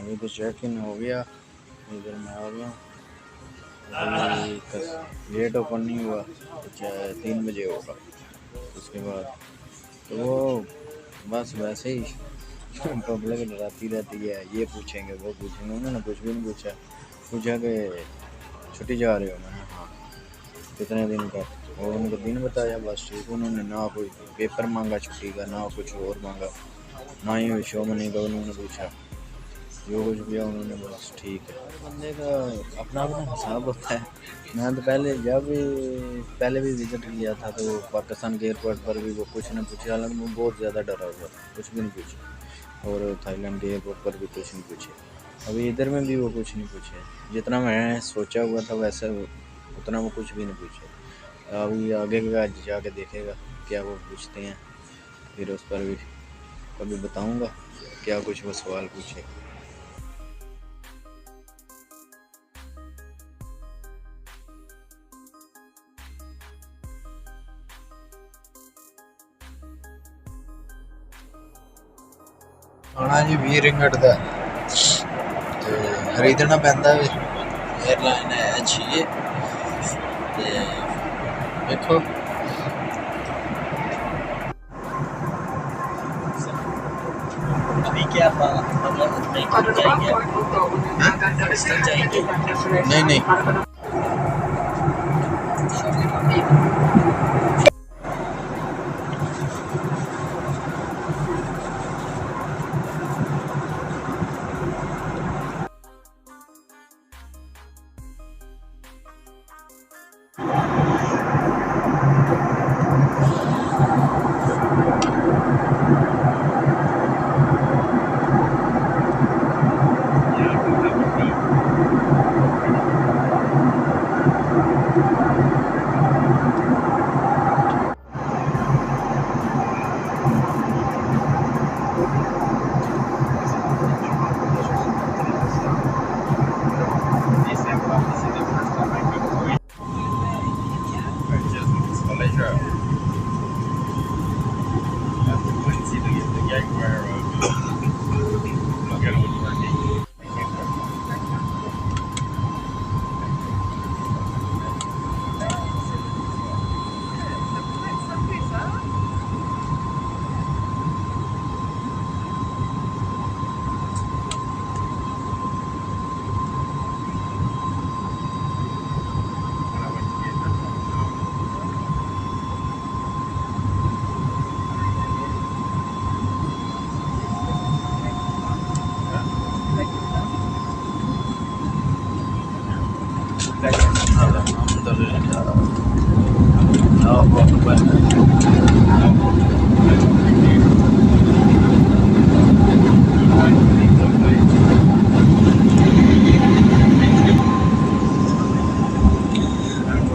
अभी तो check in हो गया, इधर मैं आ गया। अभी गेट ओपन नहीं हुआ, 3 बजे होगा। उसके बाद तो वो बस वैसे ही पब्लिक डराती रहती है, ये पूछेंगे वो पूछेंगे। उन्होंने कुछ भी नहीं पूछा। पूछा कि छुट्टी जा रहे हो? मैंने हाँ। कितने दिन का? और उनको दिन बताया, बस ठीक। उन्होंने ना कोई पेपर मांगा छुट्टी का, ना कुछ और मांगा, ना ही शो मनी का उन्होंने पूछा। जो कुछ भी है उन्होंने बस ठीक है। बंदे का अपना अपना हिसाब होता है। मैं तो पहले भी विज़िट किया था, तो पाकिस्तान के एयरपोर्ट पर भी वो कुछ न पूछे। हालांकि मैं बहुत ज़्यादा डरा हुआ था, कुछ भी नहीं पूछे। और थाईलैंड के एयरपोर्ट पर भी कुछ नहीं पूछे। अभी इधर में भी वो कुछ नहीं पूछे। जितना मैं सोचा हुआ था वैसा उतना वो कुछ भी नहीं पूछे। अभी आगे का जाके देखेगा क्या वो पूछते हैं, फिर उस पर भी कभी बताऊँगा क्या कुछ वो सवाल पूछे। आना जी 20 रिंगट का ते खरीदना पैंदा वे। एयरलाइन है अच्छी है ते देखो अभी क्या मतलब बैंकॉक जाएंगे? पाकिस्तान जाएंगे? नहीं नहीं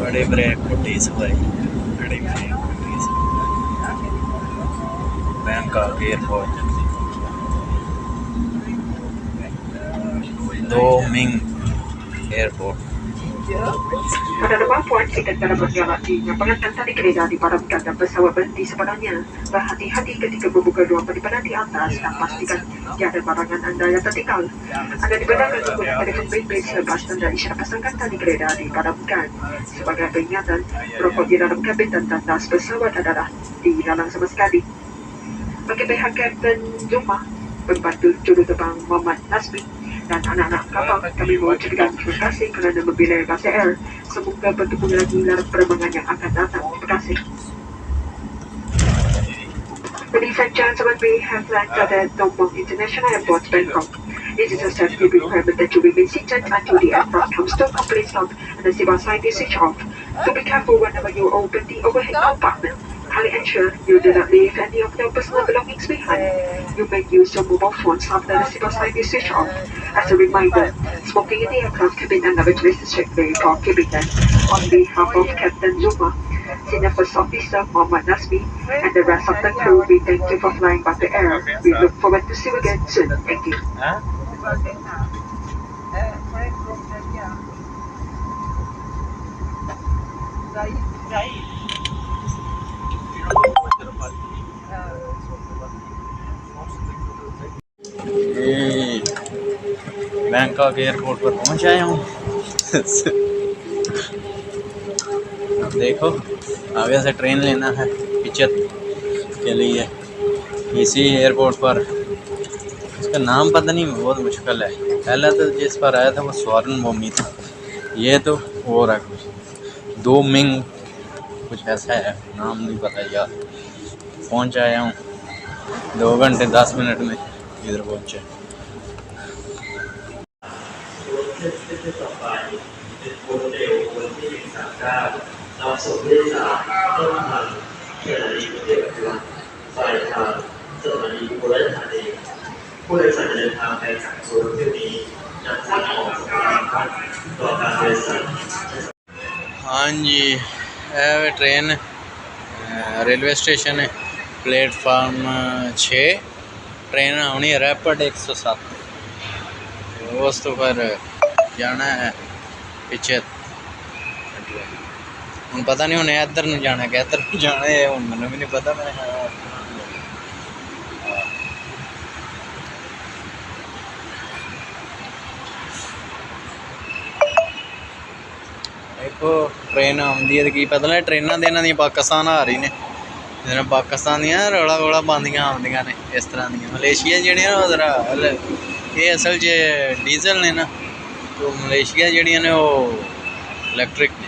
बड़े ब्रेक कुटीस भाई, बड़े ब्रेक कुटीस। बैंकॉक एयरपोर्ट, दो Ming airport. Pada kemampuan tiket dalam berjalan tinggi, pengantar tali kereta dipadamkan dan pesawat berhenti sebenarnya. Berhati-hati ketika membuka ruang penyimpanan di atas dan pastikan tiada barangan anda yang tertinggal. Anda dibenarkan menggunakan telefon bimbit selepas tanda isyarat pasangkan tali kereta dipadamkan. Sebagai peringatan, rokok di dalam kabin dan tandas pesawat adalah dilarang sama sekali. Bagi pihak Kapten Zuma, pembantu juruterbang Muhammad Nasbi dan anak-anak kapal, kami mengucapkan terima kasih kerana membela Bahasa Air. Semoga bertemu lagi dalam penerbangan yang akan datang. Terima kasih. Ladies and gentlemen, we have landed at Dongmong International Airport, Bangkok. This is a safety requirement that you remain seated until the aircraft comes to a complete stop and the seatbelt sign is switched off. So be careful whenever you open the overhead compartment. Highly ensure you do not leave any of your personal belongings behind. You may use your mobile phones after the seatbelt sign is switched off. As a reminder, smoking in the aircraft cabin and lavatories is strictly prohibited. On behalf of Captain Zuma, Senior First Officer Muhammad Nasmi, and the rest of the crew, we thank you for flying by the air. We look forward to see you again soon. Thank you. Bangkok airport पर पहुंच आया हूँ। अब देखो आगे से train लेना है पिचत के लिए इसी एयरपोर्ट पर। इसका नाम पता नहीं, बहुत मुश्किल है। पहले तो जिस पर आया था वो स्वर्ण भूमि था, ये तो वो रहा कुछ दो मिंग कुछ ऐसा है, नाम नहीं पता यार। पहुंच आया हूँ 2 घंटे 10 मिनट में इधर पहुंचे। हाँ जी, ट्रेन रेलवे स्टेशन है, प्लेटफार्म 6। ट्रेन आनी है रैपिड 107। उस तो पर जाना है पिछे। हूँ पता नहीं उन्हें इधर नहीं जाना कि इधर नहीं जाना है, हूँ मैंने भी नहीं पता। मैं देखो ट्रेन आती है तो की पता नहीं, ट्रेन तो इन्हों पाकिस्तान आ रही ने, जिन्हें पाकिस्तान दियाँ रौला रौला पादियाँ आदियाँ ने इस तरह दी। मलेशिया जड़ियाँ उधर ये असल च डीजल ने ना, तो मलेशिया जड़ियाँ ने वो इलैक्ट्रिक ने।